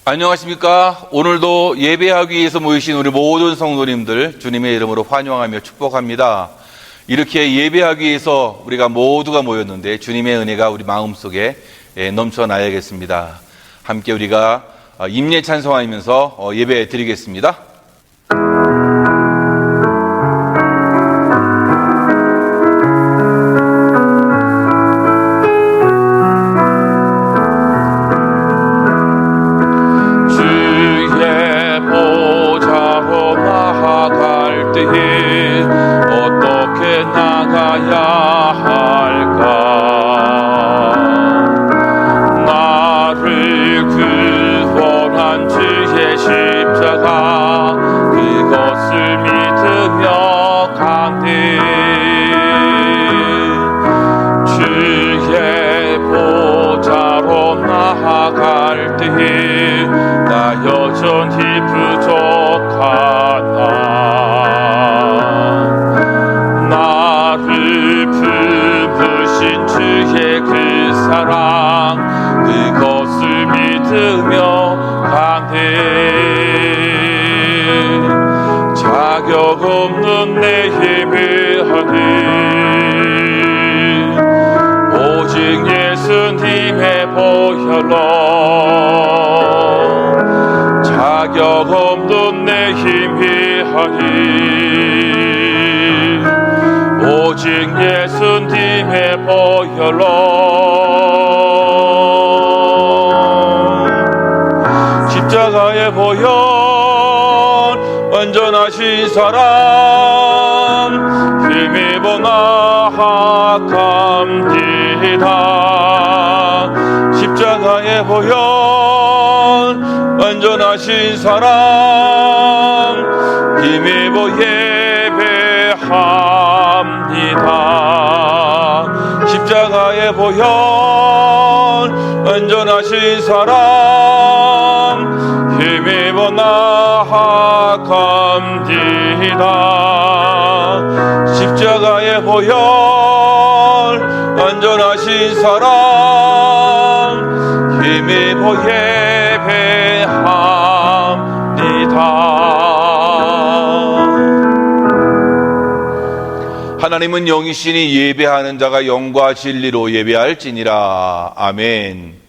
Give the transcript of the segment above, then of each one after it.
안녕하십니까? 오늘도 예배하기 위해서 모이신 우리 모든 성도님들 주님의 이름으로 환영하며 축복합니다. 이렇게 예배하기 위해서 우리가 모두가 모였는데 주님의 은혜가 우리 마음속에 넘쳐나야겠습니다. 함께 우리가 임례 찬송하면서 예배 드리겠습니다. 어떻게 나가야 할까? 나를 구원한 주의 십자가 그것을 믿으며 간대 주의 보좌로 나아갈 때에 나 여전히 부족하다. 주의 그 사랑 그것을 믿으며 가네 자격 없는 내 예배하니 오직 예수님의 보혈로 자격 없는 내 힘이 하니 오직 예수님의 보혈로 십자가의 보혈 완전하신 사랑 힘입어 나아갑니다. 십자가의 보혈 완전하신 사랑 힘입어 예배합니다. 십자가의 보혈 완전하신 사랑 힘입어 나아갑니다. 십자가의 보혈 완전하신 사랑 힘입어 예배합니다. 하나님은 영이시니 예배하는 자가 영과 진리로 예배할지니라. 아멘.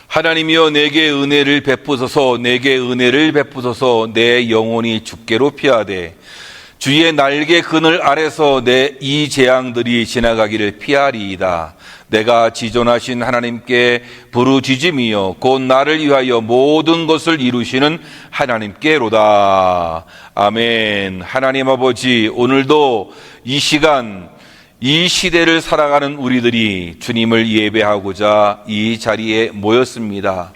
하나님이여 내게 은혜를 베푸소서. 내게 은혜를 베푸소서. 내 영혼이 주께로 피하되 주의 날개 그늘 아래서 내 이 재앙들이 지나가기를 피하리이다. 내가 지존하신 하나님께 부르짖음이여 곧 나를 위하여 모든 것을 이루시는 하나님께로다. 아멘. 하나님 아버지, 오늘도 이 시간 이 시대를 살아가는 우리들이 주님을 예배하고자 이 자리에 모였습니다.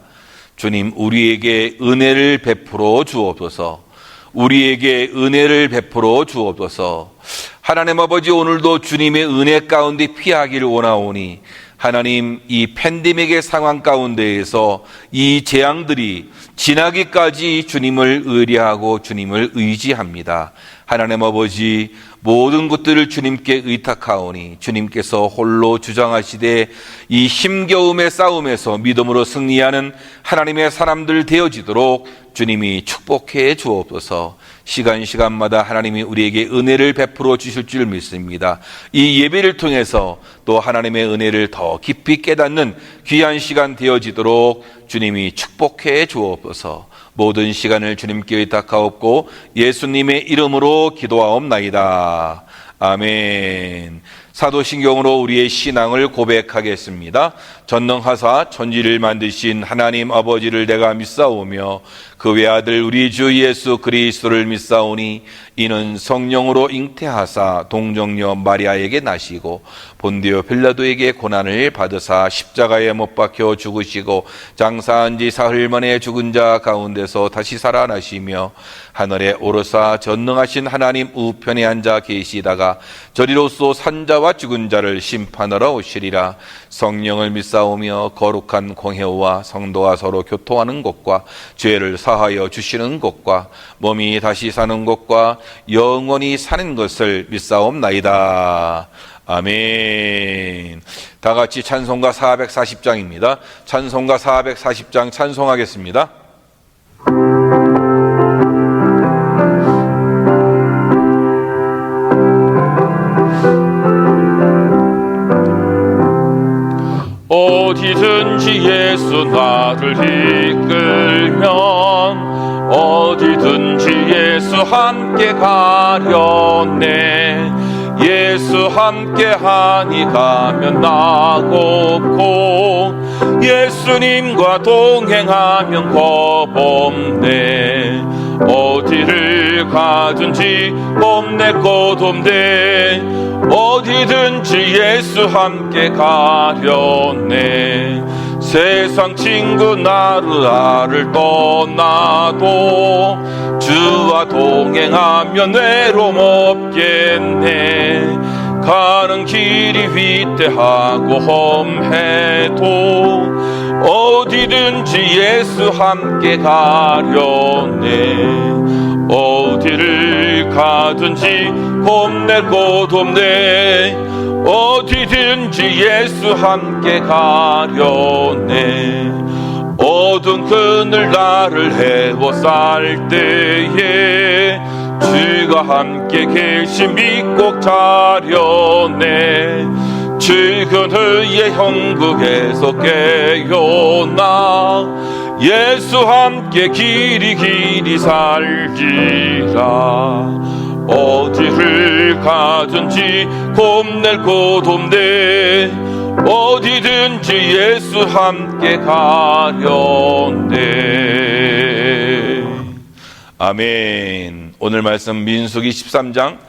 주님, 우리에게 은혜를 베풀어 주옵소서. 우리에게 은혜를 베풀어 주옵소서. 하나님 아버지, 오늘도 주님의 은혜 가운데 피하기를 원하오니 하나님, 이 팬데믹의 상황 가운데에서 이 재앙들이 지나기까지 주님을 의뢰하고 주님을 의지합니다. 하나님 아버지, 모든 것들을 주님께 의탁하오니 주님께서 홀로 주장하시되 이 힘겨움의 싸움에서 믿음으로 승리하는 하나님의 사람들 되어지도록 주님이 축복해 주옵소서. 시간마다 하나님이 우리에게 은혜를 베풀어 주실 줄 믿습니다. 이 예배를 통해서 또 하나님의 은혜를 더 깊이 깨닫는 귀한 시간 되어지도록 주님이 축복해 주옵소서. 모든 시간을 주님께 의탁하옵고 예수님의 이름으로 기도하옵나이다. 아멘. 사도신경으로 우리의 신앙을 고백하겠습니다. 전능하사 천지를 만드신 하나님 아버지를 내가 믿사오며 그 외아들 우리 주 예수 그리스도를 믿사오니 이는 성령으로 잉태하사 동정녀 마리아에게 나시고 본디오 빌라도에게 고난을 받으사 십자가에 못 박혀 죽으시고 장사한 지 사흘 만에 죽은 자 가운데서 다시 살아나시며 하늘에 오르사 전능하신 하나님 우편에 앉아 계시다가 저리로서 산자와 죽은 자를 심판하러 오시리라. 성령을 믿사오며 거룩한 공회와 성도와 서로 교통하는 것과 죄를 사하여 주시는 것과 몸이 다시 사는 것과 영원히 사는 것을 믿사옵나이다. 아멘. 다 같이 찬송가 440장입니다. 찬송가 440장 찬송하겠습니다. 어디든지 예수 나를 이끌면 어디든지 예수 함께 가려네. 예수 함께하니 가면 나고고 예수님과 동행하면 겁없네. 어디를 가든지 겁낼 것 없네. 어디든지 예수 함께 가려네. 세상 친구 나를 떠나도 주와 동행하면 외로움 없겠네. 가는 길이 위태하고 험해도 어디든지 예수 함께 가려네. 어디를 가든지 겁낼 것 없네. 어디든지 예수 함께 가려네. 어두운 그늘 나를 헤워쌀 때에 주가 함께 계심이 꼭 자려네. 즐거운 후에 형국에서 깨어나 예수 함께 길이 살리라. 어디를 가든지 겁낼 것 없네. 어디든지 예수 함께 가려네. 아멘. 오늘 말씀 민수기 13장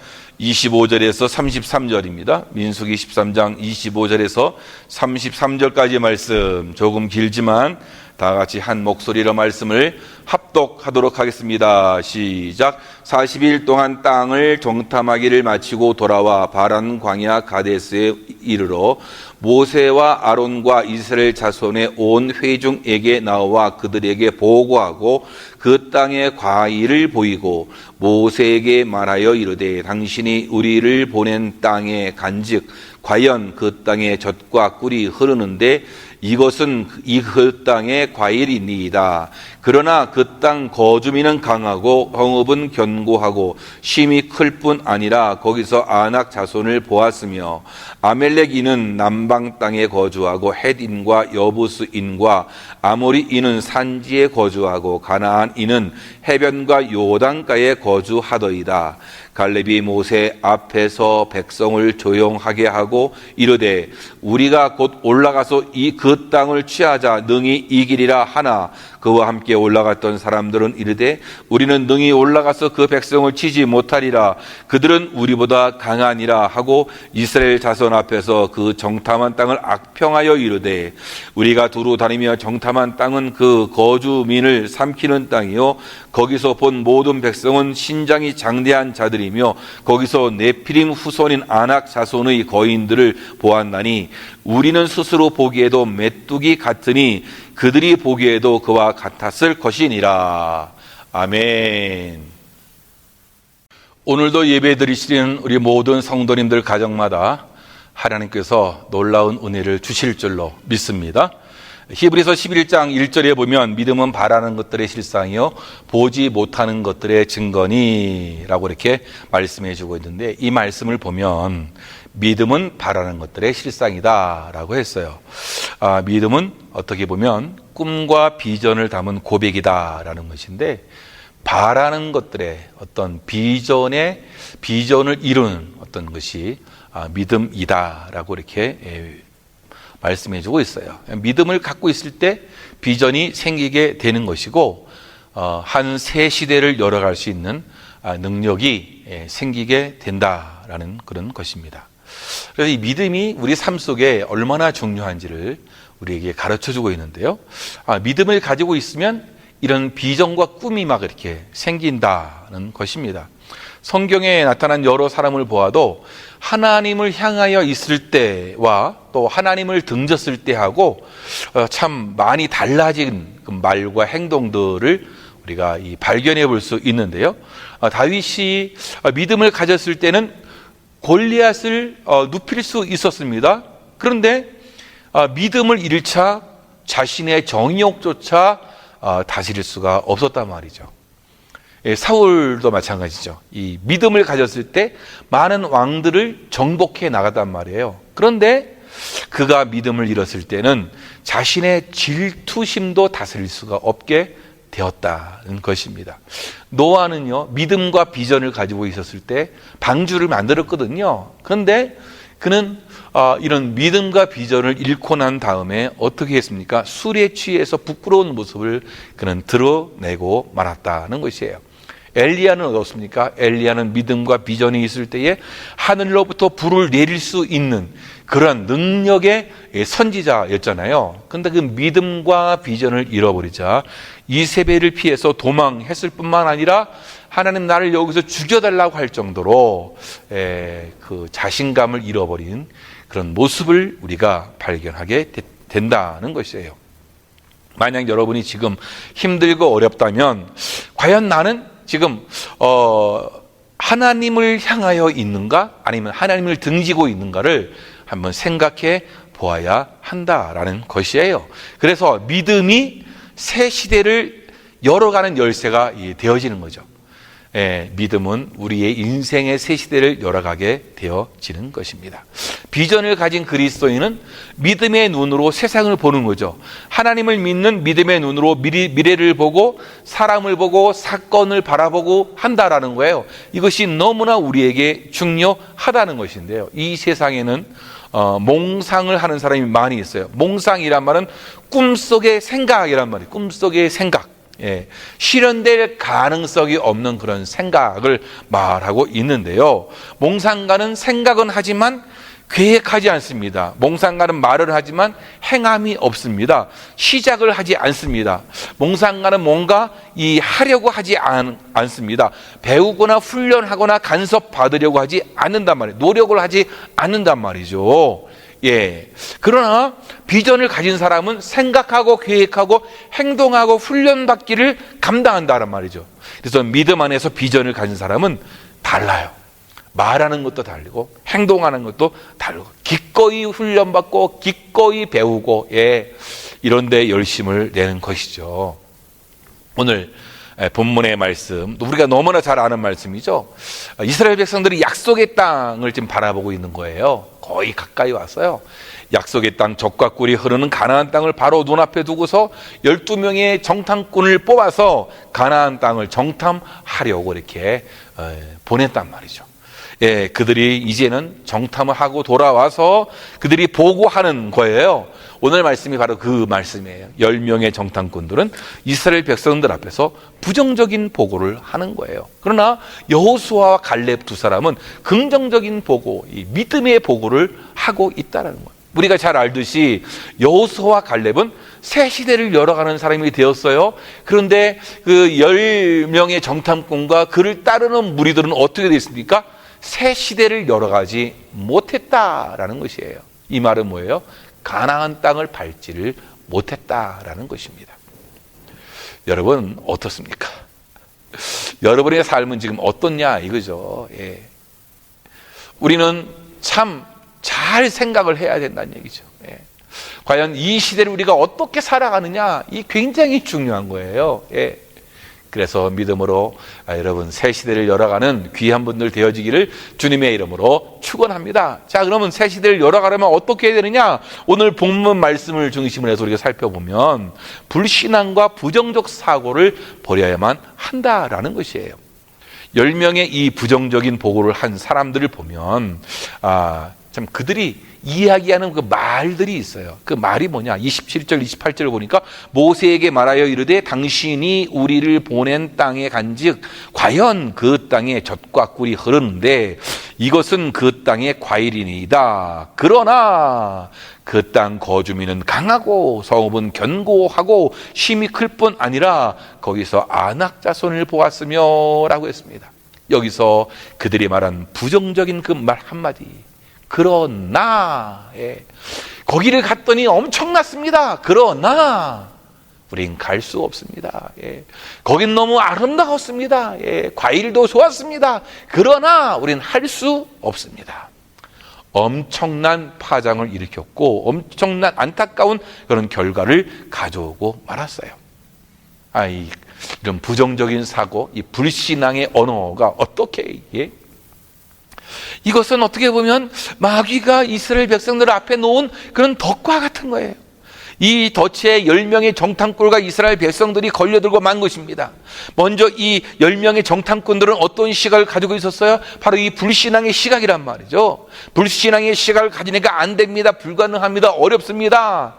25절에서 33절입니다. 민수기 13장 25절에서 33절까지 말씀 조금 길지만 다 같이 한 목소리로 말씀을 합독하도록 하겠습니다. 시작. 40일 동안 땅을 정탐하기를 마치고 돌아와 바란 광야 가데스에 이르러 모세와 아론과 이스라엘 자손의 온 회중에게 나와 그들에게 보고하고 그 땅의 과일을 보이고 모세에게 말하여 이르되 당신이 우리를 보낸 땅의 간즉 과연 그 땅에 젖과 꿀이 흐르는데 이것은 그 땅의 과일이니이다. 그러나 그 땅 거주민은 강하고 성읍은 견고하고 심이 클 뿐 아니라 거기서 아낙 자손을 보았으며 아멜렉인은 남방 땅에 거주하고 헷인과 여부스인과 아모리인은 산지에 거주하고 가나안인은 해변과 요단가에 거주하더이다. 갈렙이 모세 앞에서 백성을 조용하게 하고 이르되 우리가 곧 올라가서 그 땅을 취하자 능히 이기리라 하나 그와 함께 올라갔던 사람들은 이르되 우리는 능히 올라가서 그 백성을 치지 못하리라. 그들은 우리보다 강하니라 하고 이스라엘 자손 앞에서 그 정탐한 땅을 악평하여 이르되 우리가 두루 다니며 정탐한 땅은 그 거주민을 삼키는 땅이요 거기서 본 모든 백성은 신장이 장대한 자들이며 거기서 네피림 후손인 아낙 자손의 거인들을 보았나니 우리는 스스로 보기에도 메뚜기 같으니 그들이 보기에도 그와 같았을 것이니라. 아멘. 오늘도 예배 드리시는 우리 모든 성도님들 가정마다 하나님께서 놀라운 은혜를 주실 줄로 믿습니다. 히브리서 11장 1절에 보면 믿음은 바라는 것들의 실상이요 보지 못하는 것들의 증거니 라고 이렇게 말씀해 주고 있는데 이 말씀을 보면 믿음은 바라는 것들의 실상이다 라고 했어요. 믿음은 어떻게 보면 꿈과 비전을 담은 고백이다 라는 것인데 바라는 것들의 어떤 비전을 이루는 어떤 것이 믿음이다라고 이렇게 말씀해 주고 있어요. 믿음을 갖고 있을 때 비전이 생기게 되는 것이고 한 새 시대를 열어갈 수 있는 능력이 생기게 된다라는 그런 것입니다. 그래서 이 믿음이 우리 삶 속에 얼마나 중요한지를 우리에게 가르쳐 주고 있는데요. 믿음을 가지고 있으면 이런 비전과 꿈이 막 이렇게 생긴다는 것입니다. 성경에 나타난 여러 사람을 보아도 하나님을 향하여 있을 때와 또 하나님을 등졌을 때하고 참 많이 달라진 그 말과 행동들을 우리가 발견해 볼 수 있는데요. 다윗이 믿음을 가졌을 때는 골리앗을 눕힐 수 있었습니다. 그런데 믿음을 잃자 자신의 정욕조차 다스릴 수가 없었단 말이죠. 사울도 마찬가지죠. 이 믿음을 가졌을 때 많은 왕들을 정복해 나갔단 말이에요. 그런데 그가 믿음을 잃었을 때는 자신의 질투심도 다스릴 수가 없게 되었다는 것입니다. 노아는요, 믿음과 비전을 가지고 있었을 때 방주를 만들었거든요. 그런데 그는 이런 믿음과 비전을 잃고 난 다음에 어떻게 했습니까? 술에 취해서 부끄러운 모습을 그는 드러내고 말았다는 것이에요. 엘리야는 어떻습니까? 엘리야는 믿음과 비전이 있을 때에 하늘로부터 불을 내릴 수 있는 그런 능력의 선지자였잖아요. 그런데 그 믿음과 비전을 잃어버리자 이세벨을 피해서 도망했을 뿐만 아니라 하나님 나를 여기서 죽여달라고 할 정도로 그 자신감을 잃어버린 그런 모습을 우리가 발견하게 된다는 것이에요. 만약 여러분이 지금 힘들고 어렵다면 과연 나는 지금 하나님을 향하여 있는가 아니면 하나님을 등지고 있는가를 한번 생각해 보아야 한다라는 것이에요. 그래서 믿음이 새 시대를 열어가는 열쇠가 되어지는 거죠. 믿음은 우리의 인생의 새 시대를 열어가게 되어지는 것입니다. 비전을 가진 그리스도인은 믿음의 눈으로 세상을 보는 거죠. 하나님을 믿는 믿음의 눈으로 미래를 보고 사람을 보고 사건을 바라보고 한다라는 거예요. 이것이 너무나 우리에게 중요하다는 것인데요. 이 세상에는 몽상을 하는 사람이 많이 있어요. 몽상이란 말은 꿈속의 생각이란 말이에요. 꿈속의 생각. 실현될 가능성이 없는 그런 생각을 말하고 있는데요. 몽상가는 생각은 하지만 계획하지 않습니다. 몽상가는 말을 하지만 행함이 없습니다. 시작을 하지 않습니다. 몽상가는 뭔가 하려고 하지 않습니다. 배우거나 훈련하거나 간섭 받으려고 하지 않는단 말이에요. 노력을 하지 않는단 말이죠. 그러나 비전을 가진 사람은 생각하고 계획하고 행동하고 훈련받기를 감당한다는 말이죠. 그래서 믿음 안에서 비전을 가진 사람은 달라요. 말하는 것도 다르고 행동하는 것도 다르고 기꺼이 훈련받고 기꺼이 배우고 이런 데 열심을 내는 것이죠. 오늘 본문의 말씀, 우리가 너무나 잘 아는 말씀이죠. 이스라엘 백성들이 약속의 땅을 지금 바라보고 있는 거예요. 거의 가까이 왔어요. 약속의 땅, 젖과 꿀이 흐르는 가나안 땅을 바로 눈앞에 두고서 12명의 정탐꾼을 뽑아서 가나안 땅을 정탐하려고 이렇게 보냈단 말이죠. 그들이 이제는 정탐을 하고 돌아와서 그들이 보고하는 거예요. 오늘 말씀이 바로 그 말씀이에요. 10명의 정탐꾼들은 이스라엘 백성들 앞에서 부정적인 보고를 하는 거예요. 그러나 여호수아와 갈렙 두 사람은 긍정적인 보고, 이 믿음의 보고를 하고 있다는 거예요. 우리가 잘 알듯이 여호수아와 갈렙은 새 시대를 열어가는 사람이 되었어요. 그런데 그 10명의 정탐꾼과 그를 따르는 무리들은 어떻게 됐습니까? 새 시대를 열어가지 못했다라는 것이에요. 이 말은 뭐예요? 가나안 땅을 밟지를 못했다라는 것입니다. 여러분 어떻습니까? 여러분의 삶은 지금 어떻냐 이거죠. 우리는 참 잘 생각을 해야 된다는 얘기죠. 과연 이 시대를 우리가 어떻게 살아가느냐, 이 굉장히 중요한 거예요. 그래서 믿음으로 여러분 새 시대를 열어가는 귀한 분들 되어지기를 주님의 이름으로 축원합니다. 자, 그러면 새 시대를 열어가려면 어떻게 해야 되느냐? 오늘 본문 말씀을 중심으로 해서 우리가 살펴보면 불신앙과 부정적 사고를 버려야만 한다라는 것이에요. 10명의 이 부정적인 보고를 한 사람들을 보면 참 그들이 이야기하는 그 말들이 있어요. 그 말이 뭐냐? 27절, 28절을 보니까 모세에게 말하여 이르되 당신이 우리를 보낸 땅에 간즉 과연 그 땅에 젖과 꿀이 흐르는데 이것은 그 땅의 과일이니이다. 그러나 그 땅 거주민은 강하고 성읍은 견고하고 힘이 클 뿐 아니라 거기서 아낙 자손을 보았으며 라고 했습니다. 여기서 그들이 말한 부정적인 그 말 한마디, 그러나 거기를 갔더니 엄청났습니다. 그러나 우린 갈 수 없습니다. 거긴 너무 아름다웠습니다. 과일도 좋았습니다. 그러나 우린 할 수 없습니다. 엄청난 파장을 일으켰고 엄청난 안타까운 그런 결과를 가져오고 말았어요. 이런 부정적인 사고, 이 불신앙의 언어가 어떻게 이것은 어떻게 보면 마귀가 이스라엘 백성들 앞에 놓은 그런 덫과 같은 거예요. 이 덫에 10명의 정탐꾼과 이스라엘 백성들이 걸려들고 만 것입니다. 먼저 이 10명의 정탐꾼들은 어떤 시각을 가지고 있었어요? 바로 이 불신앙의 시각이란 말이죠. 불신앙의 시각을 가지니까 안 됩니다. 불가능합니다. 어렵습니다.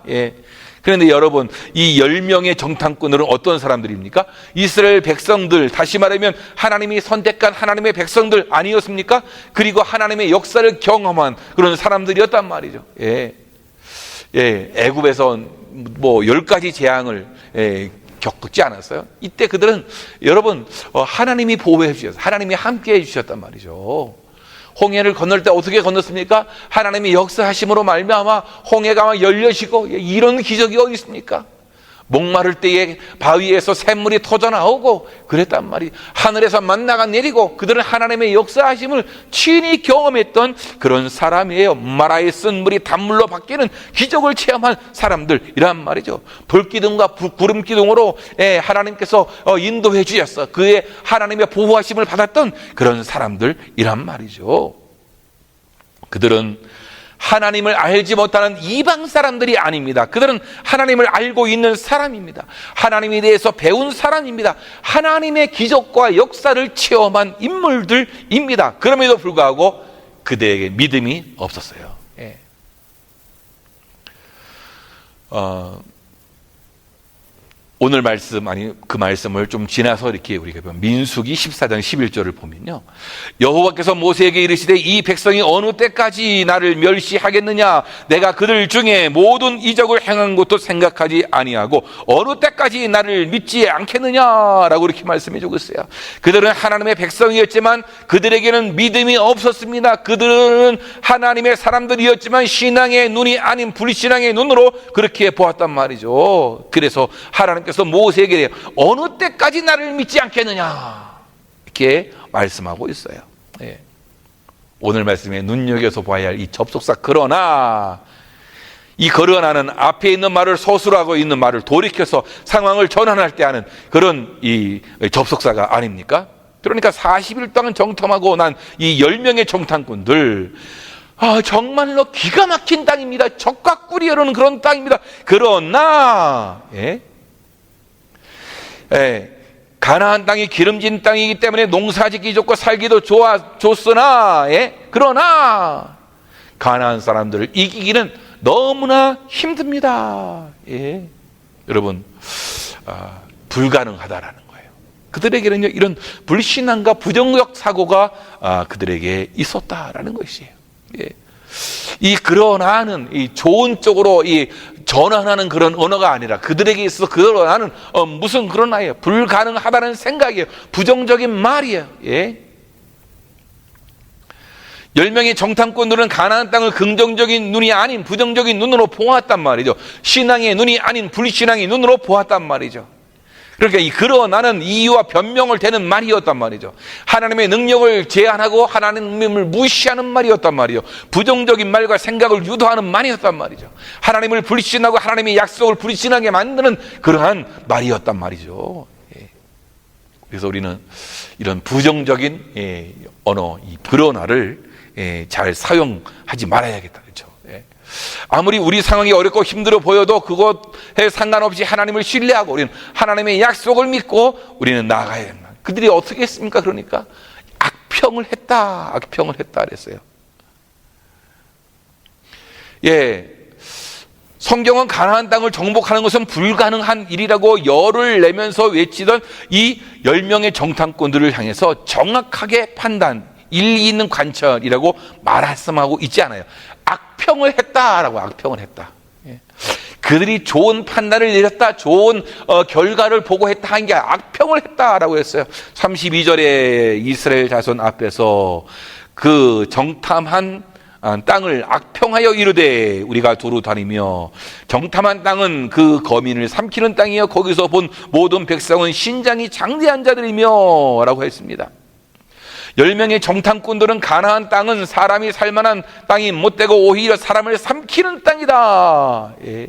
그런데 여러분, 이 10명의 정탐꾼들은 어떤 사람들입니까? 이스라엘 백성들, 다시 말하면 하나님이 선택한 하나님의 백성들 아니었습니까? 그리고 하나님의 역사를 경험한 그런 사람들이었단 말이죠. 애굽에서 뭐 10가지 재앙을 겪지 않았어요? 이때 그들은 여러분 하나님이 보호해 주셨어요. 하나님이 함께 해 주셨단 말이죠. 홍해를 건널 때 어떻게 건넜습니까? 하나님이 역사하심으로 말미암아 홍해가 막 열려지고, 이런 기적이 어디 있습니까? 목마를 때에 바위에서 샘물이 터져 나오고 그랬단 말이에요. 하늘에서 만나가 내리고, 그들은 하나님의 역사하심을 친히 경험했던 그런 사람이에요. 마라에 쓴 물이 단물로 바뀌는 기적을 체험한 사람들이란 말이죠. 불기둥과 구름기둥으로 하나님께서 인도해 주셨어. 그의 하나님의 보호하심을 받았던 그런 사람들이란 말이죠. 그들은 하나님을 알지 못하는 이방 사람들이 아닙니다. 그들은 하나님을 알고 있는 사람입니다. 하나님에 대해서 배운 사람입니다. 하나님의 기적과 역사를 체험한 인물들입니다. 그럼에도 불구하고 그들에게 믿음이 없었어요. 오늘 말씀, 그 말씀을 좀 지나서 이렇게 우리가 보면 민수기 14장 11절을 보면요, 여호와께서 모세에게 이르시되 이 백성이 어느 때까지 나를 멸시하겠느냐? 내가 그들 중에 모든 이적을 행한 것도 생각하지 아니하고 어느 때까지 나를 믿지 않겠느냐라고 이렇게 말씀해 주고 있어요. 그들은 하나님의 백성이었지만 그들에게는 믿음이 없었습니다. 그들은 하나님의 사람들이었지만 신앙의 눈이 아닌 불신앙의 눈으로 그렇게 보았단 말이죠. 그래서 하나님께서 모세에게 어느 때까지 나를 믿지 않겠느냐 이렇게 말씀하고 있어요. 오늘 말씀에 눈여겨서 봐야 할 이 접속사 그러나, 이 그러나는 앞에 있는 말을 서술하고 있는 말을 돌이켜서 상황을 전환할 때 하는 그런 이 접속사가 아닙니까? 그러니까 40일 동안 정탐하고 난 이 10명의 정탐꾼들, 정말로 기가 막힌 땅입니다. 젖과 꿀이 흐르는 그런 땅입니다. 그러나 가나안 땅이 기름진 땅이기 때문에 농사짓기 좋고 살기도 좋으나 그러나 가나안 사람들을 이기기는 너무나 힘듭니다. 여러분, 불가능하다라는 거예요. 그들에게는요, 이런 불신앙과 부정적 사고가 그들에게 있었다라는 것이에요. 이 그러나는 이 좋은 쪽으로 이 전환하는 그런 언어가 아니라 그들에게 있어서 그러나는 무슨 그러나예요? 불가능하다는 생각이에요. 부정적인 말이에요. 10명의 정탐꾼들은 가나안 땅을 긍정적인 눈이 아닌 부정적인 눈으로 보았단 말이죠. 신앙의 눈이 아닌 불신앙의 눈으로 보았단 말이죠. 그러니까 이 그러나는 이유와 변명을 대는 말이었단 말이죠. 하나님의 능력을 제한하고 하나님을 무시하는 말이었단 말이죠. 부정적인 말과 생각을 유도하는 말이었단 말이죠. 하나님을 불신하고 하나님의 약속을 불신하게 만드는 그러한 말이었단 말이죠. 그래서 우리는 이런 부정적인 언어, 이 그러나를 잘 사용하지 말아야겠다. 그렇죠? 아무리 우리 상황이 어렵고 힘들어 보여도 그것에 상관없이 하나님을 신뢰하고 우리는 하나님의 약속을 믿고 우리는 나아가야 됩니다. 그들이 어떻게 했습니까? 그러니까 악평을 했다 그랬어요. 예, 성경은 가나안 땅을 정복하는 것은 불가능한 일이라고 열을 내면서 외치던 이 10명의 정탐꾼들을 향해서 정확하게 판단, 일리 있는 관찰이라고 말씀하고 있지 않아요. 악평을 했다. 예. 그들이 좋은 판단을 내렸다, 좋은 결과를 보고했다 한 게 악평을 했다라고 했어요. 32절에 이스라엘 자손 앞에서 그 정탐한 땅을 악평하여 이르되 우리가 두루 다니며, 정탐한 땅은 그 거민을 삼키는 땅이여 거기서 본 모든 백성은 신장이 장대한 자들이며 라고 했습니다. 10명의 정탐꾼들은 가나안 땅은 사람이 살만한 땅이 못되고 오히려 사람을 삼키는 땅이다. 예.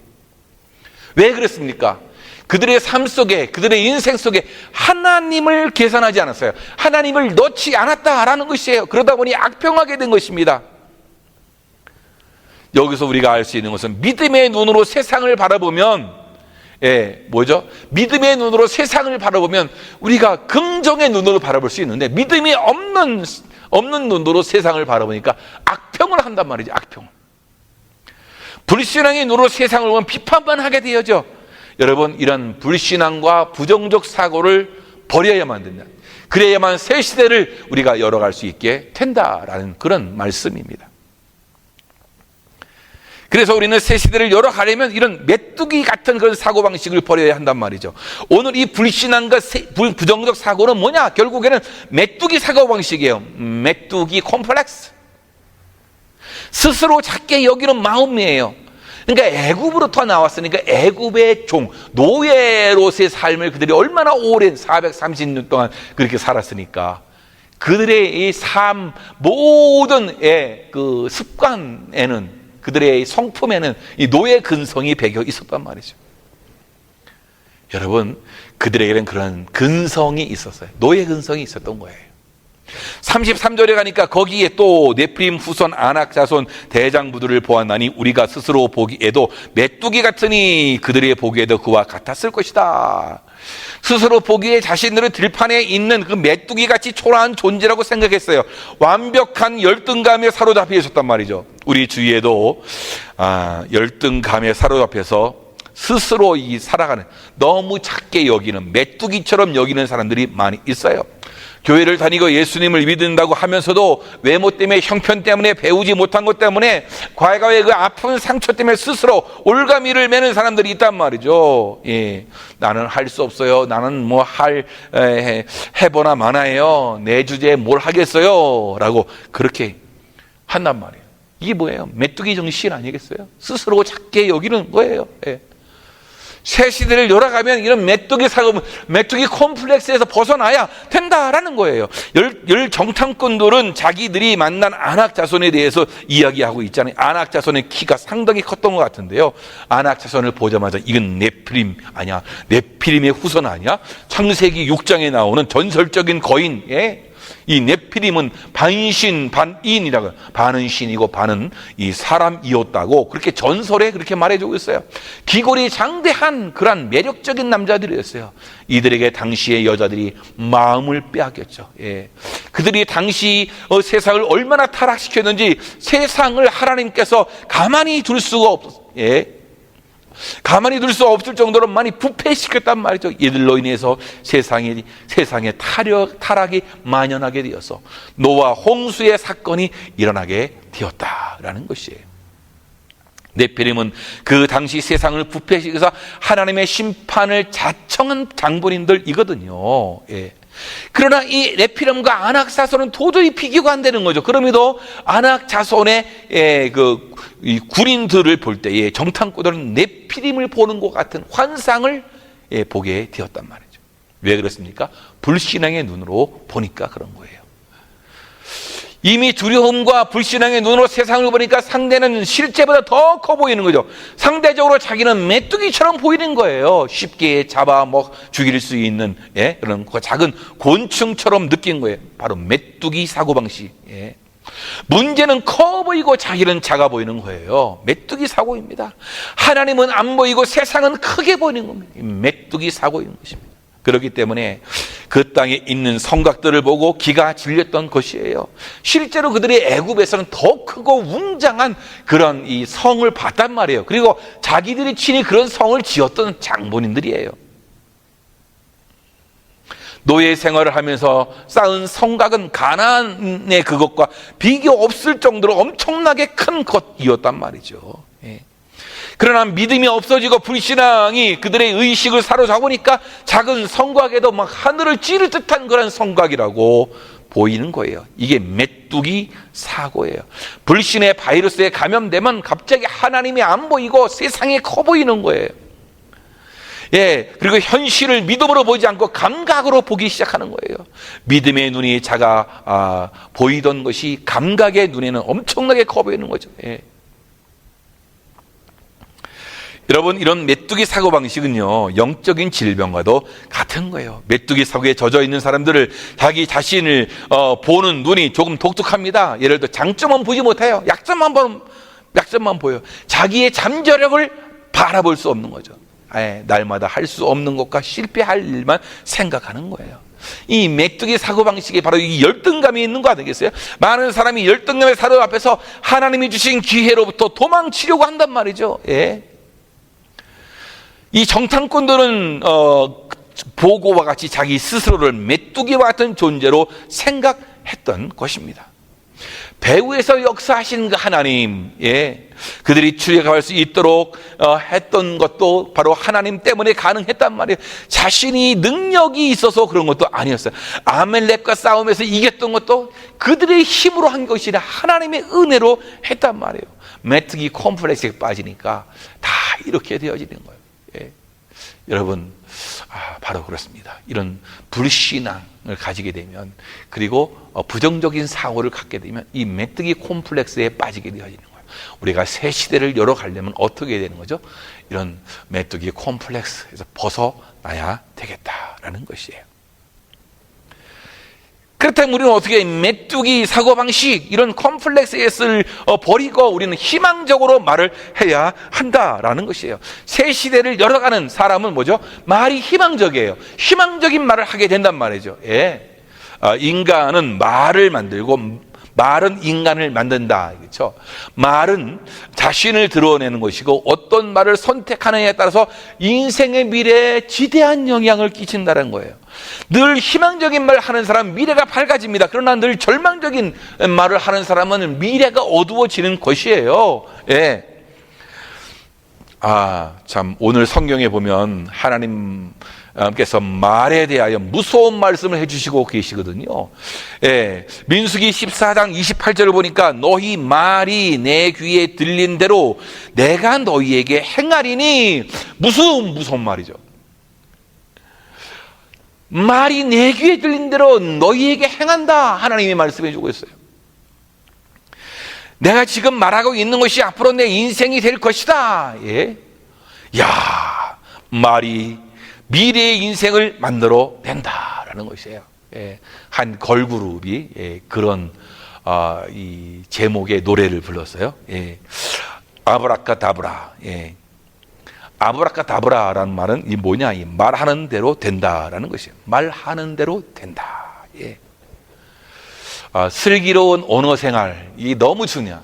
왜 그랬습니까? 그들의 삶 속에, 그들의 인생 속에 하나님을 계산하지 않았어요. 하나님을 넣지 않았다라는 것이에요. 그러다 보니 악평하게 된 것입니다. 여기서 우리가 알 수 있는 것은 믿음의 눈으로 세상을 바라보면, 믿음의 눈으로 세상을 바라보면 우리가 긍정의 눈으로 바라볼 수 있는데, 믿음이 없는 눈으로 세상을 바라보니까 악평을 한단 말이죠. 악평. 불신앙의 눈으로 세상을 보면 비판만 하게 되어져. 여러분, 이런 불신앙과 부정적 사고를 버려야만 된다. 그래야만 새 시대를 우리가 열어갈 수 있게 된다라는 그런 말씀입니다. 그래서 우리는 새 시대를 열어가려면 이런 메뚜기 같은 그런 사고방식을 버려야 한단 말이죠. 오늘 이 불신앙과 부정적 사고는 뭐냐? 결국에는 메뚜기 사고방식이에요. 메뚜기 콤플렉스. 스스로 작게 여기는 마음이에요. 그러니까 애굽으로부터 나왔으니까 애굽의 종, 노예로서의 삶을 그들이 얼마나 오랜 430년 동안 그렇게 살았으니까 그들의 이 삶 모든 그 습관에는, 그들의 성품에는 이 노예 근성이 배겨 있었단 말이죠. 여러분, 그들에게는 그런 근성이 있었어요. 노예 근성이 있었던 거예요. 33절에 가니까 거기에 또 네피림 후손 아낙 자손 대장부들을 보았나니 우리가 스스로 보기에도 메뚜기 같으니 그들의 보기에도 그와 같았을 것이다. 스스로 보기에 자신들의 들판에 있는 그 메뚜기같이 초라한 존재라고 생각했어요. 완벽한 열등감에 사로잡혀 있었단 말이죠. 우리 주위에도 열등감에 사로잡혀서 스스로 살아가는, 너무 작게 여기는, 메뚜기처럼 여기는 사람들이 많이 있어요. 교회를 다니고 예수님을 믿는다고 하면서도 외모 때문에, 형편 때문에, 배우지 못한 것 때문에, 과거의 그 아픈 상처 때문에 스스로 올가미를 매는 사람들이 있단 말이죠. 예, 나는 할 수 없어요. 나는 뭐 해보나 마나예요. 내 주제에 뭘 하겠어요? 라고 그렇게 한단 말이에요. 이게 뭐예요? 메뚜기 정신 아니겠어요? 스스로 작게 여기는 거예요. 예. 새 시대를 열어가면 이런 메뚜기 사고, 메뚜기 콤플렉스에서 벗어나야 된다라는 거예요. 열 정탐꾼들은 자기들이 만난 아낙 자손에 대해서 이야기하고 있잖아요. 아낙 자손의 키가 상당히 컸던 것 같은데요. 아낙 자손을 보자마자 이건 네피림 아니야? 네피림의 후손 아니야? 창세기 6장에 나오는 전설적인 거인, 이 네피림은 반신 반인이라고, 반은 신이고 반은 이 사람이었다고 그렇게 전설에 그렇게 말해주고 있어요. 기골이 장대한 그런 매력적인 남자들이었어요. 이들에게 당시의 여자들이 마음을 빼앗겼죠. 그들이 당시 세상을 얼마나 타락시켰는지 세상을 하나님께서 가만히 둘 수가 없었어요. 가만히 둘 수 없을 정도로 많이 부패시켰단 말이죠. 이들로 인해서 세상에 타락이 만연하게 되어서 노아 홍수의 사건이 일어나게 되었다라는 것이에요. 네피림은 그 당시 세상을 부패시켜서 하나님의 심판을 자청한 장본인들이거든요. 그러나 이 네피림과 아낙 자손은 도저히 비교가 안 되는 거죠. 그럼에도 아낙 자손의 이 군인들을 볼 때에 정탐꾼들은 네피림을 보는 것 같은 환상을 보게 되었단 말이죠. 왜 그렇습니까? 불신앙의 눈으로 보니까 그런 거예요. 이미 두려움과 불신앙의 눈으로 세상을 보니까 상대는 실제보다 더 커 보이는 거죠. 상대적으로 자기는 메뚜기처럼 보이는 거예요. 쉽게 잡아 죽일 수 있는 그런 작은 곤충처럼 느낀 거예요. 바로 메뚜기 사고방식. 문제는 커 보이고 자기는 작아 보이는 거예요. 메뚜기 사고입니다. 하나님은 안 보이고 세상은 크게 보이는 겁니다. 메뚜기 사고인 것입니다. 그렇기 때문에 그 땅에 있는 성곽들을 보고 기가 질렸던 것이에요. 실제로 그들이 애굽에서는 더 크고 웅장한 그런 이 성을 봤단 말이에요. 그리고 자기들이 친히 그런 성을 지었던 장본인들이에요. 노예 생활을 하면서 쌓은 성곽은 가나안의 그것과 비교 없을 정도로 엄청나게 큰 것이었단 말이죠. 그러나 믿음이 없어지고 불신앙이 그들의 의식을 사로잡으니까 작은 성곽에도 막 하늘을 찌를 듯한 그런 성곽이라고 보이는 거예요. 이게 메뚜기 사고예요. 불신의 바이러스에 감염되면 갑자기 하나님이 안 보이고 세상이 커 보이는 거예요. 그리고 현실을 믿음으로 보지 않고 감각으로 보기 시작하는 거예요. 믿음의 눈이 작아 보이던 것이 감각의 눈에는 엄청나게 커 보이는 거죠. 여러분, 이런 메뚜기 사고방식은요, 영적인 질병과도 같은 거예요. 메뚜기 사고에 젖어 있는 사람들을 자기 자신을 보는 눈이 조금 독특합니다. 예를 들어 장점은 보지 못해요. 약점만 보여요. 자기의 잠재력을 바라볼 수 없는 거죠. 날마다 할 수 없는 것과 실패할 일만 생각하는 거예요. 이 메뚜기 사고방식이 바로 이 열등감이 있는 거 아니겠어요? 많은 사람이 열등감의 사로 앞에서 하나님이 주신 기회로부터 도망치려고 한단 말이죠. 이 정탐꾼들은 보고와 같이 자기 스스로를 메뚜기와 같은 존재로 생각했던 것입니다. 배후에서 역사하신 그 하나님, 그들이 출애굽할 수 있도록 했던 것도 바로 하나님 때문에 가능했단 말이에요. 자신이 능력이 있어서 그런 것도 아니었어요. 아멜렉과 싸움에서 이겼던 것도 그들의 힘으로 한 것이 아니라 하나님의 은혜로 했단 말이에요. 메뚜기 콤플렉스에 빠지니까 다 이렇게 되어지는 거예요. 여러분, 바로 그렇습니다. 이런 불신앙을 가지게 되면, 그리고 부정적인 사고를 갖게 되면 이 메뚜기 콤플렉스에 빠지게 되어지는 거예요. 우리가 새 시대를 열어가려면 어떻게 되는 거죠? 이런 메뚜기 콤플렉스에서 벗어나야 되겠다라는 것이에요. 그렇다면 우리는 어떻게 메뚜기 사고방식, 이런 컴플렉스를 버리고 우리는 희망적으로 말을 해야 한다라는 것이에요. 새 시대를 열어가는 사람은 뭐죠? 말이 희망적이에요. 희망적인 말을 하게 된단 말이죠. 인간은 말을 만들고 말은 인간을 만든다. 그렇죠? 말은 자신을 드러내는 것이고 어떤 말을 선택하느냐에 따라서 인생의 미래에 지대한 영향을 끼친다는 거예요. 늘 희망적인 말을 하는 사람은 미래가 밝아집니다. 그러나 늘 절망적인 말을 하는 사람은 미래가 어두워지는 것이에요. 참, 오늘 성경에 보면 하나님께서 말에 대하여 무서운 말씀을 해주시고 계시거든요. 민수기 14장 28절을 보니까 너희 말이 내 귀에 들린 대로 내가 너희에게 행하리니, 무슨 말이죠? 말이 내 귀에 들린 대로 너희에게 행한다, 하나님이 말씀해 주고 있어요. 내가 지금 말하고 있는 것이 앞으로 내 인생이 될 것이다. 말이 미래의 인생을 만들어 낸다라는 것이에요. 한 걸그룹이 그런 이 제목의 노래를 불렀어요. 아브라카다브라. 아브라카다브라라는 말은 이 뭐냐? 이 말하는 대로 된다라는 것이에요. 말하는 대로 된다. 슬기로운 언어 생활, 이 너무 중요해요.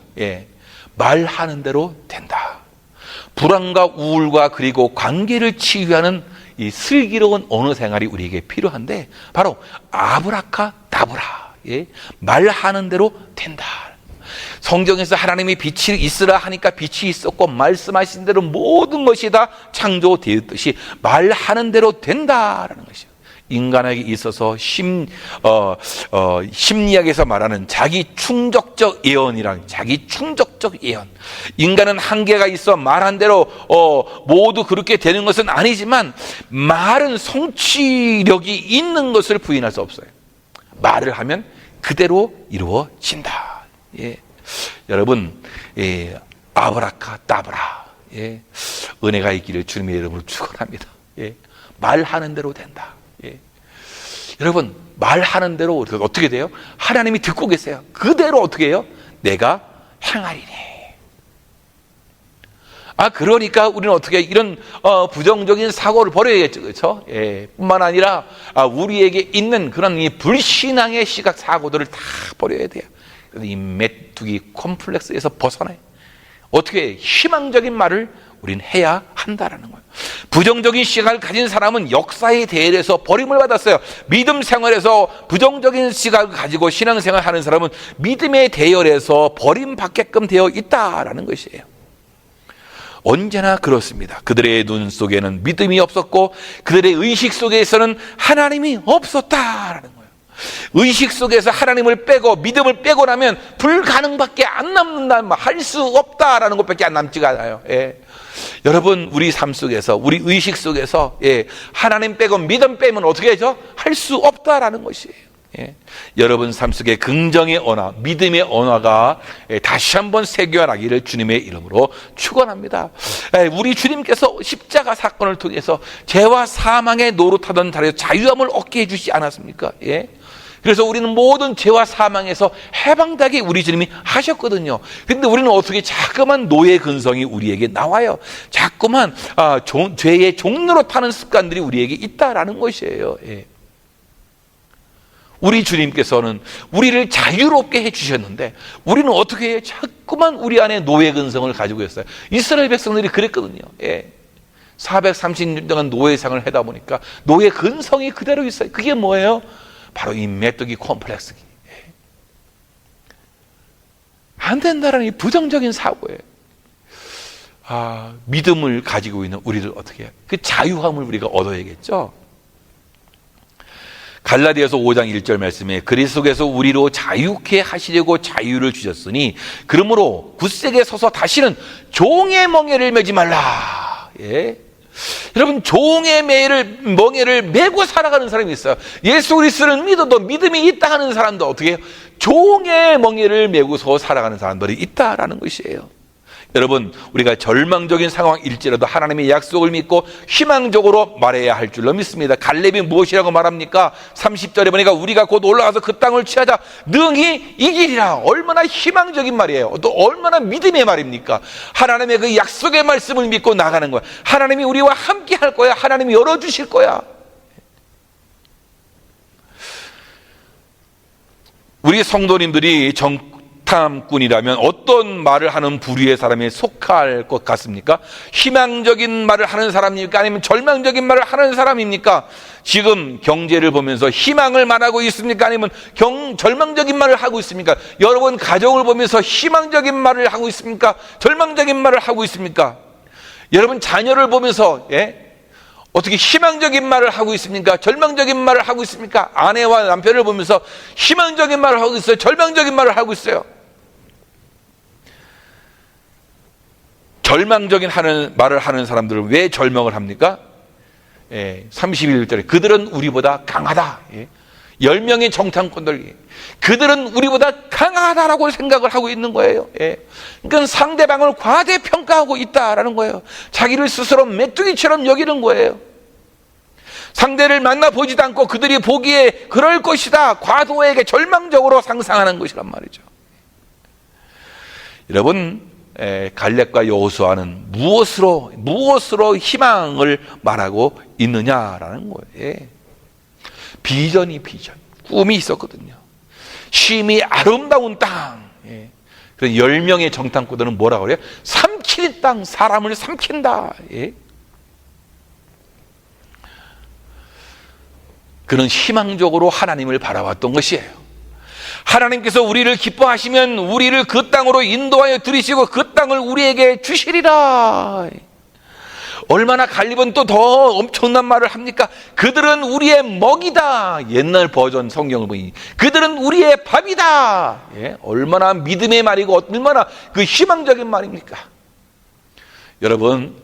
말하는 대로 된다. 불안과 우울과 그리고 관계를 치유하는 이 슬기로운 언어 생활이 우리에게 필요한데, 바로 아브라카다브라, 말하는 대로 된다. 성경에서 하나님이 빛이 있으라 하니까 빛이 있었고, 말씀하신 대로 모든 것이 다 창조되었듯이 말하는 대로 된다라는 것이에요. 인간에게 있어서 심리학에서 말하는 자기 충족적 예언이란, 자기 충족적 예언. 인간은 한계가 있어 말한 대로 모두 그렇게 되는 것은 아니지만, 말은 성취력이 있는 것을 부인할 수 없어요. 말을 하면 그대로 이루어진다. 여러분, 아브라카다브라, 은혜가 있기를 주님의 이름으로 축원합니다. 말하는 대로 된다. 여러분, 말하는 대로 어떻게 돼요? 하나님이 듣고 계세요. 그대로 어떻게 해요? 내가 행하리니. 그러니까 우리는 어떻게 이런 부정적인 사고를 버려야겠죠, 그렇죠? 뿐만 아니라 우리에게 있는 그런 이 불신앙의 시각 사고들을 다 버려야 돼요. 이 메뚜기 콤플렉스에서 벗어나요. 어떻게 희망적인 말을 우린 해야 한다라는 거예요. 부정적인 시각을 가진 사람은 역사의 대열에서 버림을 받았어요. 믿음 생활에서 부정적인 시각을 가지고 신앙생활을 하는 사람은 믿음의 대열에서 버림받게끔 되어 있다라는 것이에요. 언제나 그렇습니다. 그들의 눈 속에는 믿음이 없었고 그들의 의식 속에서는 하나님이 없었다라는 거예요. 의식 속에서 하나님을 빼고 믿음을 빼고 나면 불가능밖에 안 남는다, 할 수 없다라는 것밖에 안 남지가 않아요. 여러분, 우리 삶 속에서, 우리 의식 속에서 하나님 빼고 믿음 빼면 어떻게 하죠? 할 수 없다라는 것이에요. 여러분 삶 속에 긍정의 언어, 믿음의 언어가 다시 한번 새겨나기를 주님의 이름으로 축원합니다. 우리 주님께서 십자가 사건을 통해서 죄와 사망의 노릇하던 자리에서 자유함을 얻게 해주지 않았습니까? 그래서 우리는 모든 죄와 사망에서 해방되게 우리 주님이 하셨거든요. 그런데 우리는 어떻게 자꾸만 노예 근성이 우리에게 나와요. 자꾸만 죄의 종로로 타는 습관들이 우리에게 있다라는 것이에요. 우리 주님께서는 우리를 자유롭게 해주셨는데 우리는 어떻게 해요? 자꾸만 우리 안에 노예 근성을 가지고 있어요. 이스라엘 백성들이 그랬거든요. 430년 동안 노예상을 하다 보니까 노예 근성이 그대로 있어요. 그게 뭐예요? 바로 이 메뚜기 콤플렉스. 안 된다는 이 부정적인 사고예요. 믿음을 가지고 있는 우리들 어떻게 해요? 그 자유함을 우리가 얻어야겠죠. 갈라디아서 5장 1절 말씀에 그리스도께서 우리로 자유케 하시려고 자유를 주셨으니 그러므로 굳세게 서서 다시는 종의 멍에를 매지 말라. 여러분, 종의 멍에를 메고 살아가는 사람이 있어요. 예수 그리스도를 믿어도 믿음이 있다 하는 사람도 어떻게 해요? 종의 멍에를 메고서 살아가는 사람들이 있다라는 것이에요. 여러분, 우리가 절망적인 상황일지라도 하나님의 약속을 믿고 희망적으로 말해야 할 줄로 믿습니다. 갈렙이 무엇이라고 말합니까? 30절에 보니까 우리가 곧 올라가서 그 땅을 취하자 능히 이기리라. 얼마나 희망적인 말이에요. 또 얼마나 믿음의 말입니까? 하나님의 그 약속의 말씀을 믿고 나가는 거야. 하나님이 우리와 함께 할 거야. 하나님이 열어주실 거야. 우리 성도님들이 정탐꾼이라면 어떤 말을 하는 부류의 사람에 속할 것 같습니까? 희망적인 말을 하는 사람입니까? 아니면 절망적인 말을 하는 사람입니까? 지금 경제를 보면서 희망을 말하고 있습니까? 아니면 절망적인 말을 하고 있습니까? 여러분 가정을 보면서 희망적인 말을 하고 있습니까? 절망적인 말을 하고 있습니까? 여러분 자녀를 보면서 어떻게 희망적인 말을 하고 있습니까? 절망적인 말을 하고 있습니까? 아내와 남편을 보면서 희망적인 말을 하고 있어요? 절망적인 말을 하고 있어요? 절망적인 말을 하는 사람들은 왜 절망을 합니까? 31절에 그들은 우리보다 강하다. 10명의 정탐꾼들, 그들은 우리보다 강하다라고 생각을 하고 있는 거예요. 그러니까 상대방을 과대평가하고 있다라는 거예요. 자기를 스스로 메뚜기처럼 여기는 거예요. 상대를 만나보지도 않고 그들이 보기에 그럴 것이다, 과도하게 절망적으로 상상하는 것이란 말이죠. 여러분, 갈렙과 여호수아는 무엇으로 희망을 말하고 있느냐라는 거예요. 비전, 꿈이 있었거든요. 쉼이 아름다운 땅. 그래서 10명의 정탐꾼들은 뭐라고 그래요? 삼키는 땅, 사람을 삼킨다. 그는 희망적으로 하나님을 바라봤던 것이에요. 하나님께서 우리를 기뻐하시면 우리를 그 땅으로 인도하여 들이시고 그 땅을 우리에게 주시리라. 얼마나 갈렙은 또 더 엄청난 말을 합니까? 그들은 우리의 먹이다. 옛날 버전 성경을 보니 그들은 우리의 밥이다. 얼마나 믿음의 말이고 얼마나 그 희망적인 말입니까? 여러분,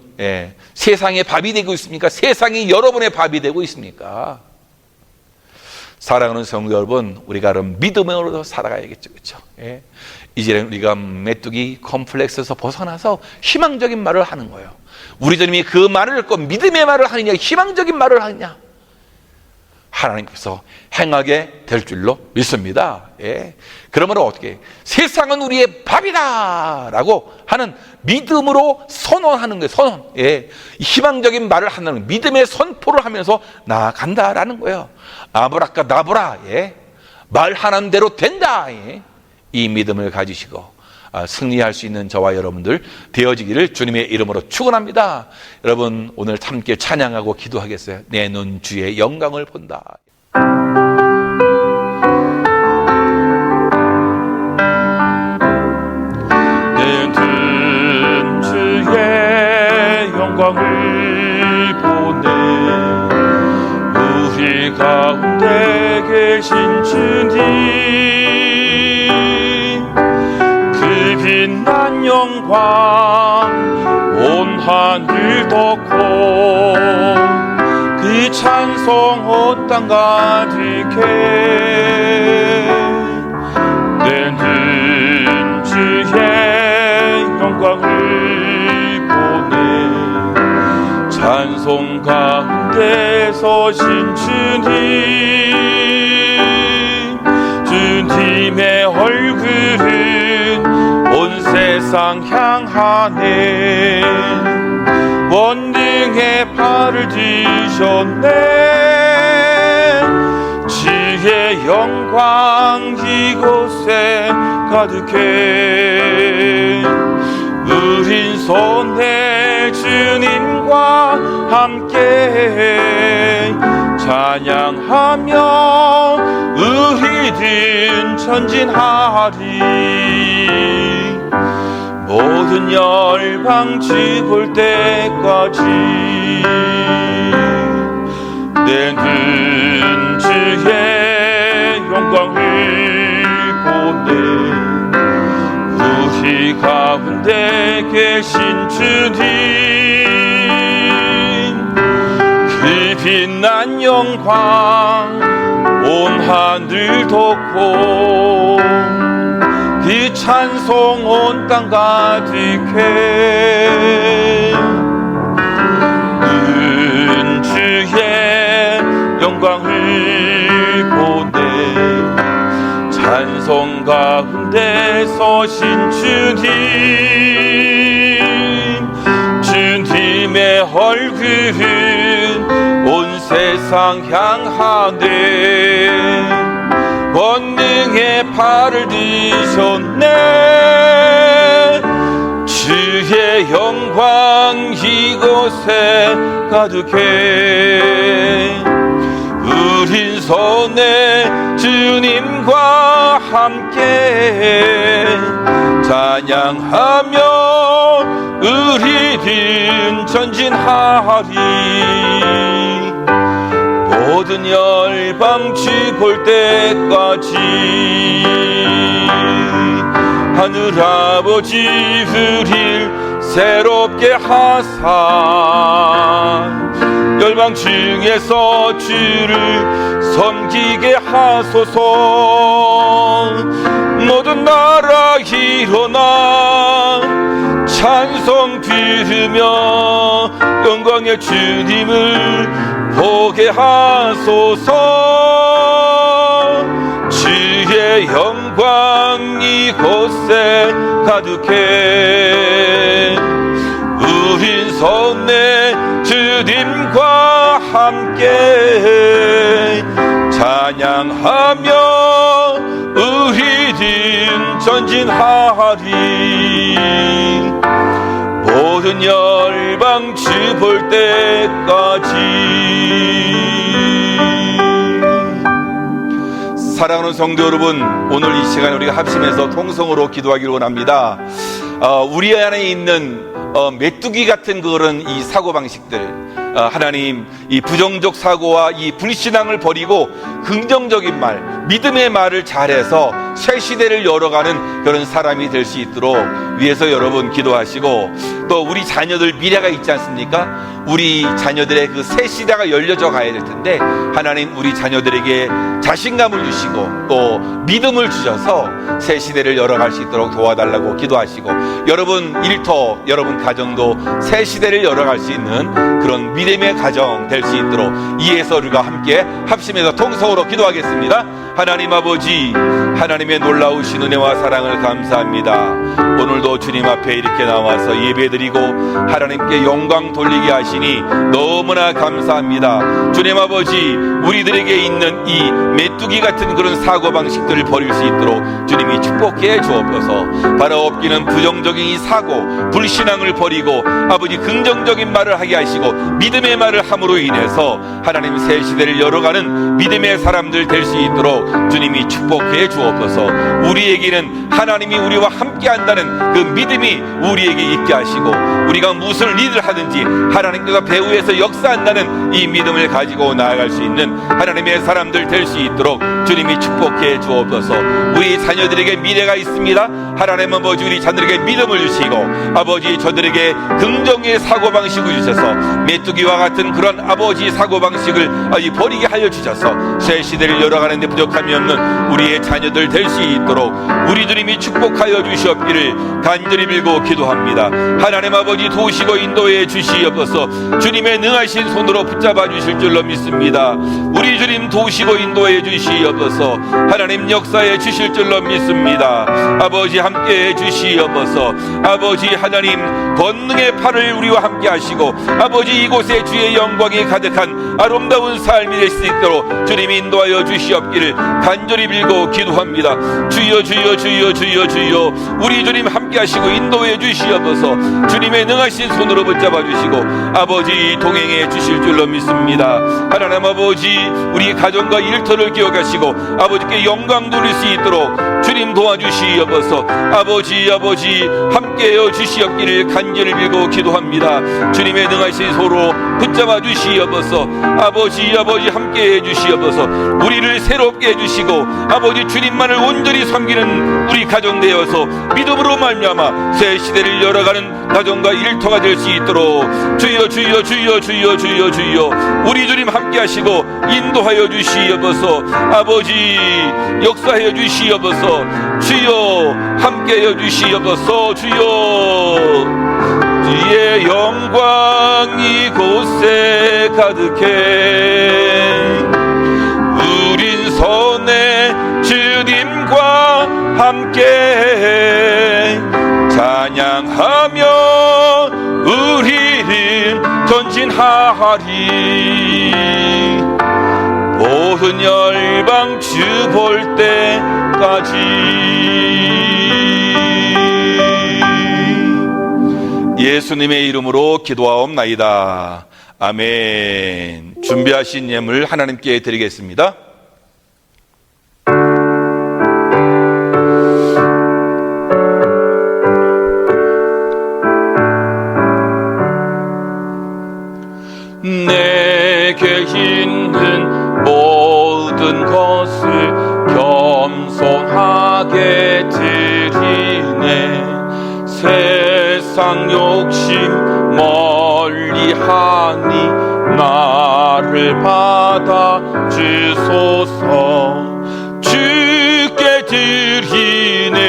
세상의 밥이 되고 있습니까? 세상이 여러분의 밥이 되고 있습니까? 사랑하는 성도 여러분, 우리가 그럼 믿음으로 살아가야겠죠, 그렇죠? 이제는 우리가 메뚜기 컴플렉스에서 벗어나서 희망적인 말을 하는 거예요. 우리 주님이 그 말을 믿고 믿음의 말을 하느냐, 희망적인 말을 하느냐? 하나님께서 행하게 될 줄로 믿습니다. 예. 그러면 어떻게? 세상은 우리의 밥이다! 라고 하는 믿음으로 선언하는 거예요, 선언. 예. 희망적인 말을 하는 믿음의 선포를 하면서 나아간다라는 거예요. 아브라카다브라, 예. 말하는 대로 된다. 예. 이 믿음을 가지시고 승리할 수 있는 저와 여러분들 되어지기를 주님의 이름으로 축원합니다. 여러분 오늘 함께 찬양하고 기도하겠어요. 내 눈 주의 영광을 본다. 내 눈 주의 영광을 보네. 우리 가운데 계신 주님, 빛난 영광 온 하늘 덮고 그 찬송 온 땅 가득해. 내 눈 주의 영광을 보네. 찬송 가운데 서신 주님의 얼굴을 온 세상 향하네. 원능의 팔을 드셨네. 주의 영광 이곳에 가득해. 우린 손에 주님과 함께 찬양하며 우리는 전진하리. 모든 열방 주 볼 때까지. 내 눈 주의 영광을 보네. 우리 가운데 계신 주님, 그 빛난 영광 온 하늘 덮고 그 찬송 온 땅 가득해. 은 주의 영광을 보네. 찬송 가운데 서신 주님의 얼굴은 온 세상 향하네. 권능의 팔을 드셨네. 주의 영광 이곳에 가득해. 우린 손에 주님과 함께 찬양하며 우리는 전진하리. 모든 열방 주 볼 때까지. 하늘아버지 우릴 새롭게 하사 열방 중에서 주를 섬기게 하소서. 모든 나라 일어나 찬송 부르며 영광의 주님을 보게 하소서. 주의 영광 이곳에 가득해. 우린 손에 주님과 함께 찬양하며 우리는 전진하리. 모든 열방 주 볼 때까지. 사랑하는 성도 여러분, 오늘 이 시간에 우리가 합심해서 통성으로 기도하기를 원합니다. 우리 안에 있는 메뚜기 같은 그런 이 사고방식들, 하나님 이 부정적 사고와 이 불신앙을 버리고 긍정적인 말, 믿음의 말을 잘해서 새 시대를 열어가는 그런 사람이 될 수 있도록 위해서 여러분 기도하시고, 또 우리 자녀들 미래가 있지 않습니까? 우리 자녀들의 그 새 시대가 열려져 가야 될 텐데, 하나님 우리 자녀들에게 자신감을 주시고 또 믿음을 주셔서 새 시대를 열어갈 수 있도록 도와달라고 기도하시고, 여러분 일터, 여러분 가정도 새 시대를 열어갈 수 있는 그런 믿음의 가정 될 수 있도록 이에서 우리가 함께 합심해서 통성으로 기도하겠습니다. 하나님 아버지, 하나님의 놀라우신 은혜와 사랑을 감사합니다. 오늘도 주님 앞에 이렇게 나와서 예배드리고 하나님께 영광 돌리게 하시니 너무나 감사합니다. 주님 아버지, 우리들에게 있는 이 메뚜기 같은 그런 사고방식들을 버릴 수 있도록 주님이 축복해 주옵소서. 바로 없기는 부정적인 이 사고, 불신앙을 버리고 아버지 긍정적인 말을 하게 하시고 믿음의 말을 함으로 인해서 하나님 새 시대를 열어가는 믿음의 사람들 될 수 있도록 주님이 축복해 주옵소서. 우리에게는 하나님이 우리와 함께 한다는 그 믿음이 우리에게 있게 하시고, 우리가 무슨 일을 하든지 하나님께서 배후에서 역사한다는 이 믿음을 가지고 나아갈 수 있는 하나님의 사람들 될 수 있도록 주님이 축복해 주옵소서. 우리 자녀들에게 미래가 있습니다. 하나님 아버지, 우리 자녀들에게 믿음을 주시고 아버지, 저들에게 긍정의 사고방식을 주셔서 메뚜기와 같은 그런 아버지 사고방식을 버리게 하여 주셔서 새 시대를 열어가는 데 부족함이 없는 우리의 자녀들 될 수 있도록 우리 주님이 축복하여 주시옵기를 간절히 빌고 기도합니다. 하나님 아버지, 도우시고 인도해 주시옵소서. 주님의 능하신 손으로 붙잡아 주실 줄로 믿습니다. 우리 주님 도우시고 인도해 주시옵소서. 하나님 역사해 주실 줄로 믿습니다. 아버지 함께해 주시옵소서. 아버지 하나님, 권능의 팔을 우리와 함께 하시고 아버지 이곳에 주의 영광이 가득한 아름다운 삶이 될 수 있도록 주님이 인도하여 주시옵기를 간절히 빌고 기도합니다. 주여 주여 주여 주여 주여, 우리 주님 함께 하시고 인도해 주시옵소서. 주님의 능하신 손으로 붙잡아 주시고 아버지 동행해 주실 줄로 믿습니다. 하나님 아버지, 우리 가정과 일터를 기억하시고 아버지께 영광 돌릴 수 있도록 주님 도와주시옵소서. 아버지 함께해 주시옵기를 간절히 빌고 기도합니다. 주님의 능하신 손으로 붙잡아 주시옵소서. 아버지 함께해 주시옵소서. 우리를 새롭게 해주시고 아버지 주님만을 온전히 섬기는 우리 가정 되어서 믿음으로 말미암아 새 시대를 열어가는 가정과 일터가 될 수 있도록 주여 주여 주여 주여 주여 주여, 우리 주님 함께 하시고 인도하여 주시옵소서. 아버지 역사하여 주시옵소서. 주여 함께하여 주시옵소서. 주여, 주의 영광 이곳에 가득해 우린 선의 주님과 함께 찬양하며 우리는 전진하리. 모든 열방 주 볼 때까지. 예수님의 이름으로 기도하옵나이다. 아멘. 준비하신 예물 하나님께 드리겠습니다. 내게 있는 모든 것을 겸손하게 드리네. 세상 욕심 멀리하니 나를 받아 주소서. 주께 드리네,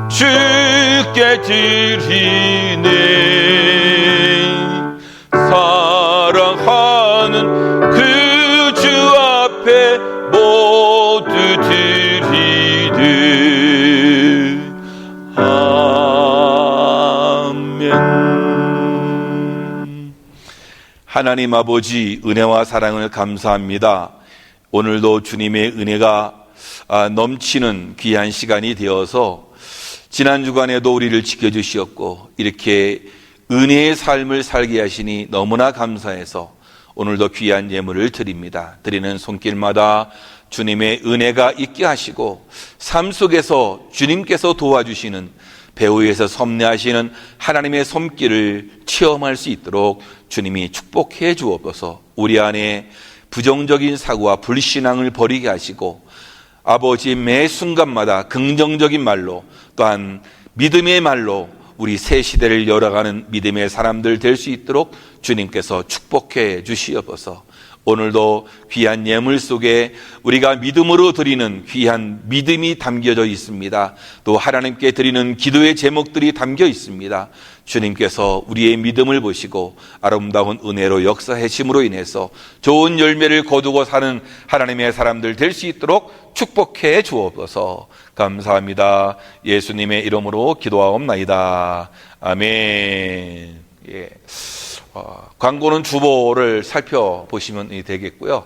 주께 드리네. 사랑하는 그 주 앞에 모두 드리듯. 아멘. 하나님 아버지, 은혜와 사랑을 감사합니다. 오늘도 주님의 은혜가 넘치는 귀한 시간이 되어서 지난 주간에도 우리를 지켜주시었고 이렇게 은혜의 삶을 살게 하시니 너무나 감사해서 오늘도 귀한 예물을 드립니다. 드리는 손길마다 주님의 은혜가 있게 하시고 삶 속에서 주님께서 도와주시는, 배후에서 섭리하시는 하나님의 손길을 체험할 수 있도록 주님이 축복해 주옵소서. 우리 안에 부정적인 사고와 불신앙을 버리게 하시고 아버지 매 순간마다 긍정적인 말로, 또한 믿음의 말로 우리 새 시대를 열어가는 믿음의 사람들 될 수 있도록 주님께서 축복해 주시옵소서. 오늘도 귀한 예물 속에 우리가 믿음으로 드리는 귀한 믿음이 담겨져 있습니다. 또 하나님께 드리는 기도의 제목들이 담겨 있습니다. 주님께서 우리의 믿음을 보시고 아름다운 은혜로 역사하심으로 인해서 좋은 열매를 거두고 사는 하나님의 사람들 될 수 있도록 축복해 주옵소서. 감사합니다. 예수님의 이름으로 기도하옵나이다. 아멘. 예. 광고는 주보를 살펴보시면 되겠고요.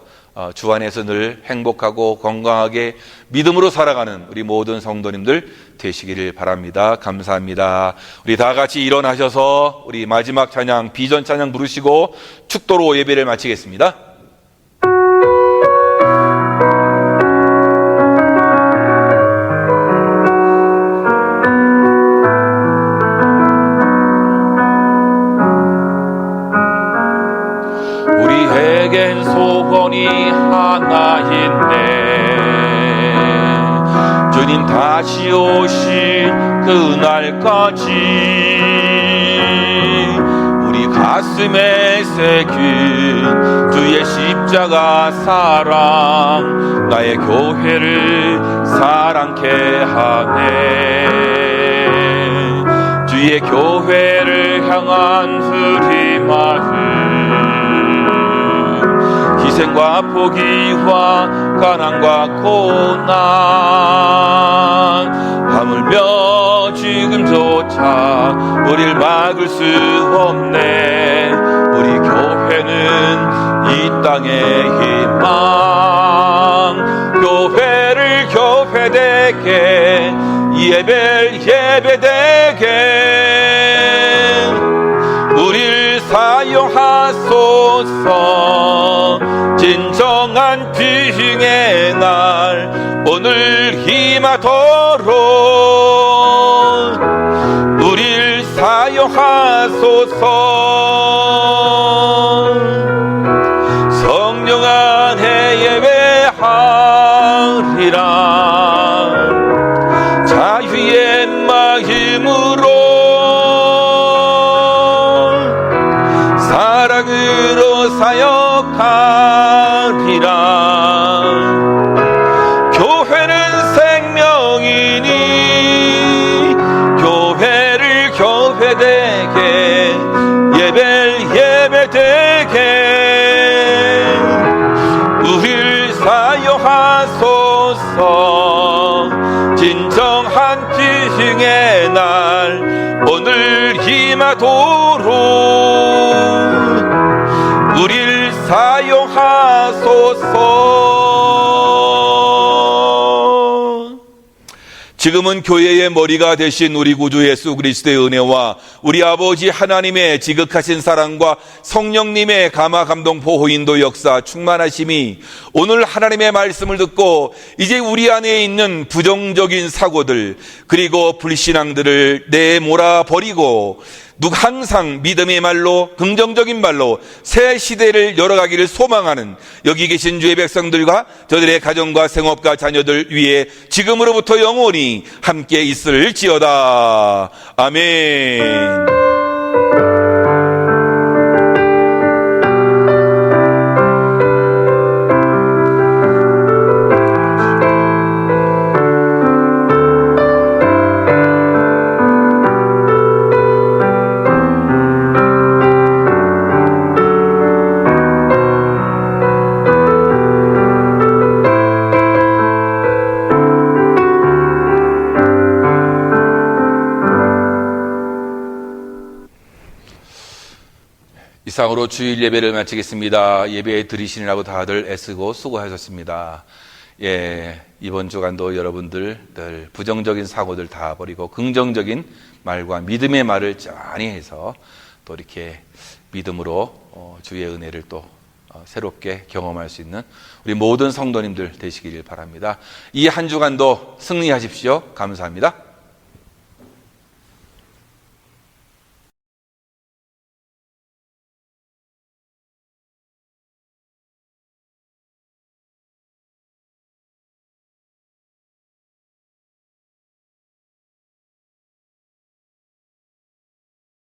주 안에서 늘 행복하고 건강하게 믿음으로 살아가는 우리 모든 성도님들 되시기를 바랍니다. 감사합니다. 우리 다 같이 일어나셔서 우리 마지막 찬양, 비전 찬양 부르시고 축도로 예배를 마치겠습니다. 우리에겐 소원이 하나 있네. 주님 다시 오실 그날까지 우리 가슴에 새긴 주의 십자가 사랑 나의 교회를 사랑케 하네. 주의 교회를 향한 흐리 마음, 희생과 포기와 가난과 고난, 하물며 지금조차 우릴 막을 수 없네. 우리 교회는 이 땅의 희망, 교회를 교회되게, 예배를 예배되게 우릴 사용하소서. 진정한 비행의 날 오늘 임하도록 우릴 사용하소서. 성령 안에 예배하리라. 자유의 마음으로 사랑으로 사역하리라. 교회는 생명이니 교회를 교회되게, 예배를 예배되게 우릴 사용하소서. 진정한 기행의 날 오늘 임하도록 우릴 사용하소서. 지금은 교회의 머리가 되신 우리 구주 예수 그리스도의 은혜와 우리 아버지 하나님의 지극하신 사랑과 성령님의 감화 감동 보호 인도 역사 충만하심이 오늘 하나님의 말씀을 듣고 이제 우리 안에 있는 부정적인 사고들 그리고 불신앙들을 내몰아 버리고 항상 믿음의 말로, 긍정적인 말로 새 시대를 열어가기를 소망하는 여기 계신 주의 백성들과 저들의 가정과 생업과 자녀들 위해 지금으로부터 영원히 함께 있을지어다. 아멘. 이상으로 주일 예배를 마치겠습니다. 예배 드리시느라고 다들 애쓰고 수고하셨습니다. 예, 이번 주간도 여러분들 늘 부정적인 사고들 다 버리고 긍정적인 말과 믿음의 말을 짠히 해서 또 이렇게 믿음으로 주의 은혜를 또 새롭게 경험할 수 있는 우리 모든 성도님들 되시길 바랍니다. 이 한 주간도 승리하십시오. 감사합니다.